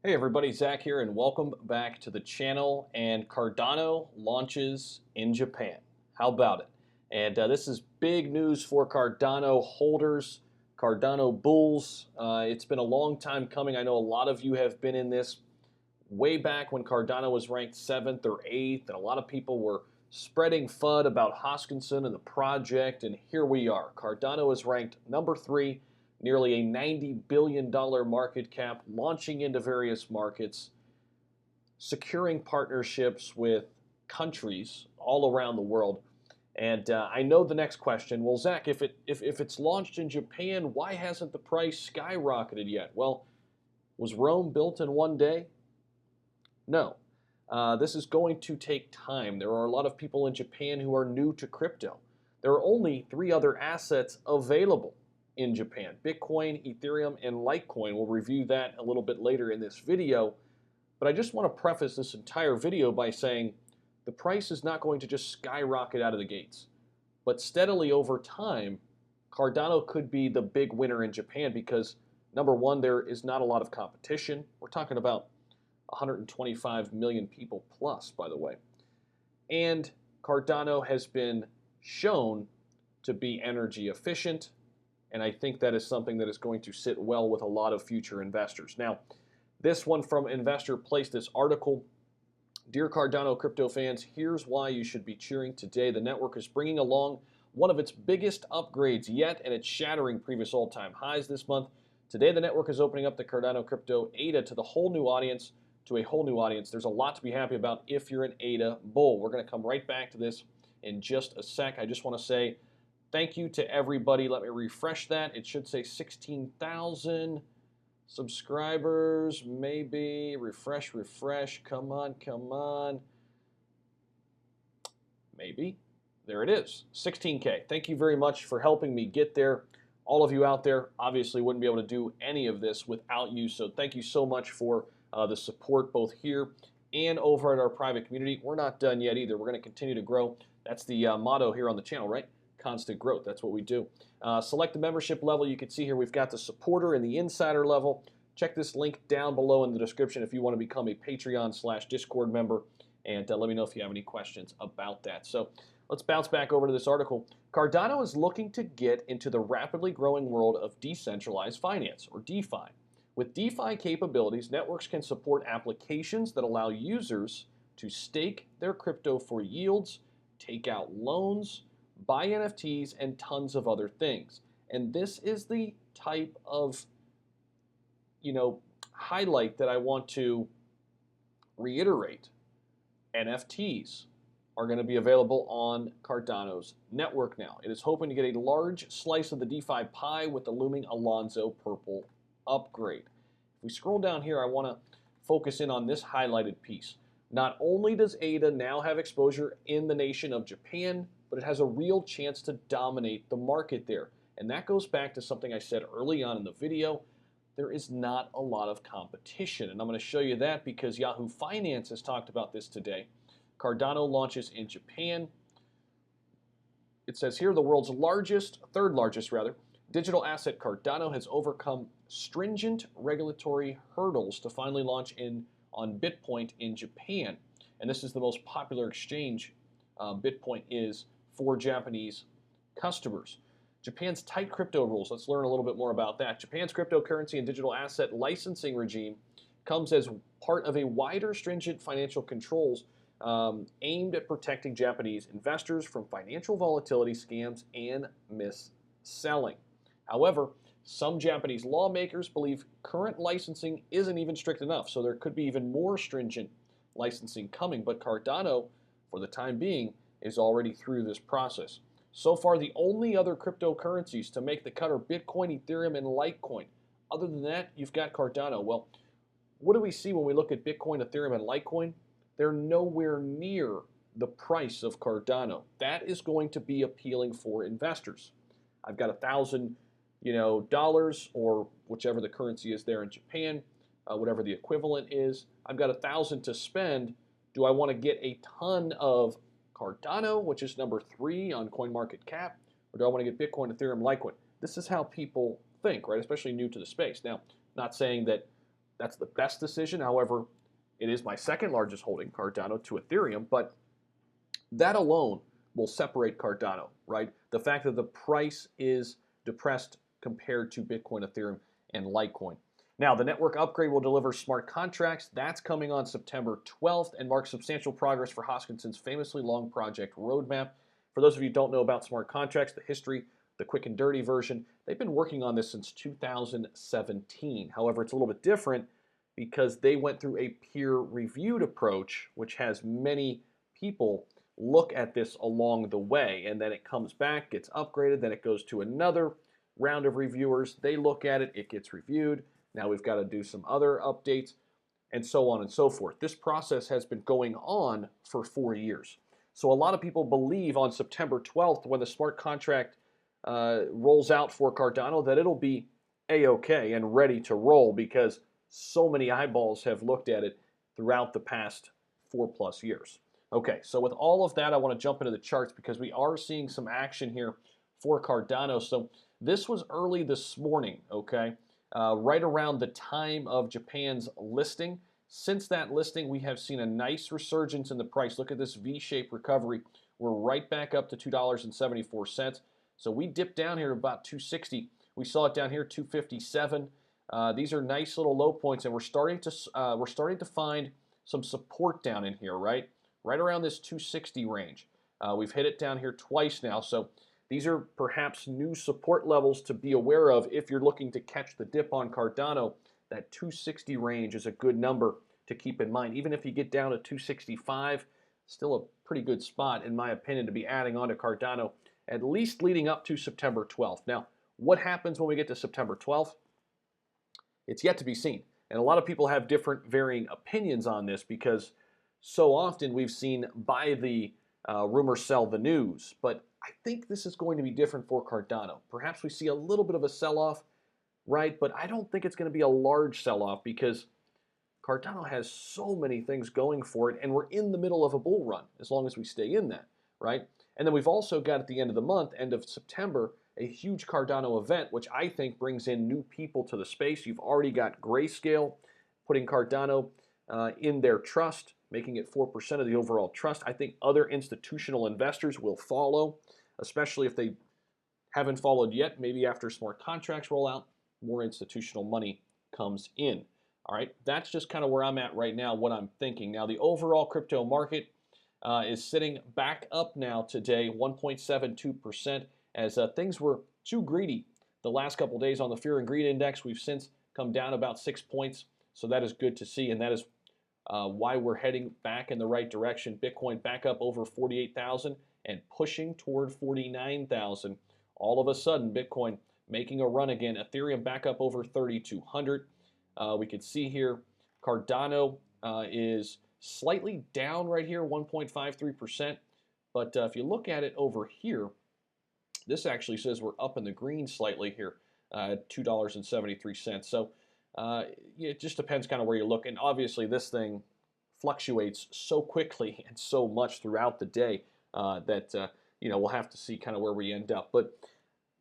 Hey everybody, Zach here, and welcome back to the channel. And Cardano launches in Japan. How about it? And this is big news for Cardano holders, Cardano bulls. It's been a long time coming. I know a lot of you have been in this way back when Cardano was ranked 7th or 8th, and a lot of people were spreading FUD about Hoskinson and the project, and here we are. Cardano is ranked number 3, nearly a $90 billion market cap, launching into various markets, securing partnerships with countries all around the world. And I know the next question, well, Zach, if it's launched in Japan, why hasn't the price skyrocketed yet? Well, was Rome built in one day? No. This is going to take time. There are a lot of people in Japan who are new to crypto. There are only 3 other assets available in Japan: Bitcoin, Ethereum, and Litecoin. We'll review that a little bit later in this video. But I just want to preface this entire video by saying the price is not going to just skyrocket out of the gates. But steadily over time, Cardano could be the big winner in Japan because, number one, there is not a lot of competition. We're talking about 125 million people plus, by the way. And Cardano has been shown to be energy efficient, and I think that is something that is going to sit well with a lot of future investors. Now, this one from Investor placed this article. Dear Cardano crypto fans, here's why you should be cheering today. The network is bringing along one of its biggest upgrades yet, and it's shattering previous all-time highs this month. Today, the network is opening up the Cardano crypto ADA to a whole new audience. There's a lot to be happy about if you're an ADA bull. We're going to come right back to this in just a sec. I just want to say thank you to everybody. Let me refresh that. It should say 16,000 subscribers, maybe. Refresh. Come on. Maybe. There it is, 16K. Thank you very much for helping me get there. All of you out there obviously wouldn't be able to do any of this without you, so thank you so much for the support both here and over at our private community. We're not done yet either. We're going to continue to grow. That's the motto here on the channel, right? Constant growth. That's what we do. Select the membership level. You can see here we've got the supporter and the insider level. Check this link down below in the description if you want to become a Patreon/Discord member, and let me know if you have any questions about that. So let's bounce back over to this article. Cardano is looking to get into the rapidly growing world of decentralized finance, or DeFi. With DeFi capabilities, networks can support applications that allow users to stake their crypto for yields, take out loans, buy NFTs, and tons of other things. And this is the type of, highlight that I want to reiterate. NFTs are going to be available on Cardano's network now. It is hoping to get a large slice of the DeFi pie with the looming Alonzo Purple upgrade. If we scroll down here, I want to focus in on this highlighted piece. Not only does ADA now have exposure in the nation of Japan, but it has a real chance to dominate the market there. And that goes back to something I said early on in the video. There is not a lot of competition. And I'm going to show you that because Yahoo Finance has talked about this today. Cardano launches in Japan. It says here the world's third largest, digital asset Cardano has overcome stringent regulatory hurdles to finally launch on BitPoint in Japan. And this is the most popular exchange BitPoint is for Japanese customers. Japan's tight crypto rules. Let's learn a little bit more about that. Japan's cryptocurrency and digital asset licensing regime comes as part of a wider stringent financial controls aimed at protecting Japanese investors from financial volatility scams and mis-selling. However, some Japanese lawmakers believe current licensing isn't even strict enough, so there could be even more stringent licensing coming, but Cardano, for the time being, is already through this process. So far, the only other cryptocurrencies to make the cut are Bitcoin, Ethereum, and Litecoin. Other than that, you've got Cardano. Well, what do we see when we look at Bitcoin, Ethereum, and Litecoin? They're nowhere near the price of Cardano. That is going to be appealing for investors. I've got $1,000, dollars, or whichever the currency is there in Japan, whatever the equivalent is. I've got $1,000 to spend. Do I want to get a ton of Cardano, which is number 3 on CoinMarketCap, or do I want to get Bitcoin, Ethereum, Litecoin? This is how people think, right? Especially new to the space. Now, not saying that that's the best decision. However, it is my second largest holding, Cardano, to Ethereum, but that alone will separate Cardano, right? The fact that the price is depressed compared to Bitcoin, Ethereum, and Litecoin. Now, the network upgrade will deliver smart contracts. That's coming on September 12th and marks substantial progress for Hoskinson's famously long project roadmap. For those of you who don't know about smart contracts, the history, the quick and dirty version, they've been working on this since 2017. However, it's a little bit different because they went through a peer-reviewed approach, which has many people look at this along the way, and then it comes back, gets upgraded, then it goes to another round of reviewers. They look at it, it gets reviewed. Now we've got to do some other updates, and so on and so forth. This process has been going on for 4 years. So a lot of people believe on September 12th, when the smart contract rolls out for Cardano, that it'll be A-OK and ready to roll because so many eyeballs have looked at it throughout the past 4+ years. Okay, so with all of that, I want to jump into the charts because we are seeing some action here for Cardano. So this was early this morning, okay? Right around the time of Japan's listing. Since that listing, we have seen a nice resurgence in the price. Look at this V-shaped recovery. We're right back up to $2.74. So we dipped down here to about 260. We saw it down here 257. These are nice little low points, and we're starting to find some support down in here, right around this 260 range. We've hit it down here twice now, so these are perhaps new support levels to be aware of if you're looking to catch the dip on Cardano. That 260 range is a good number to keep in mind. Even if you get down to 265, still a pretty good spot, in my opinion, to be adding on to Cardano, at least leading up to September 12th. Now, what happens when we get to September 12th? It's yet to be seen. And a lot of people have different varying opinions on this because so often we've seen buy the rumor, sell the news. But I think this is going to be different for Cardano. Perhaps we see a little bit of a sell-off, right? But I don't think it's going to be a large sell-off because Cardano has so many things going for it, and we're in the middle of a bull run as long as we stay in that, right? And then we've also got at the end of the month, end of September, a huge Cardano event, which I think brings in new people to the space. You've already got Grayscale putting Cardano in their trust, making it 4% of the overall trust. I think other institutional investors will follow, especially if they haven't followed yet. Maybe after smart contracts roll out, more institutional money comes in. All right, that's just kind of where I'm at right now, what I'm thinking. Now, the overall crypto market is sitting back up now today, 1.72%, as things were too greedy the last couple of days on the Fear and Greed Index. We've since come down about 6 points, so that is good to see, and that is why we're heading back in the right direction. Bitcoin back up over 48,000 and pushing toward 49,000. All of a sudden, Bitcoin making a run again. Ethereum back up over 3,200. We can see here Cardano is slightly down right here, 1.53%. But if you look at it over here, this actually says we're up in the green slightly here, $2.73. So it just depends kind of where you look. And obviously this thing fluctuates so quickly and so much throughout the day that we'll have to see kind of where we end up. But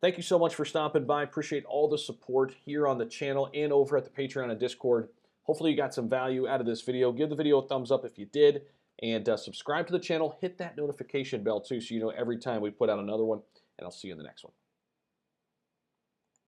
thank you so much for stopping by. Appreciate all the support here on the channel and over at the Patreon and Discord. Hopefully you got some value out of this video. Give the video a thumbs up if you did. And subscribe to the channel. Hit that notification bell too so you know every time we put out another one. And I'll see you in the next one.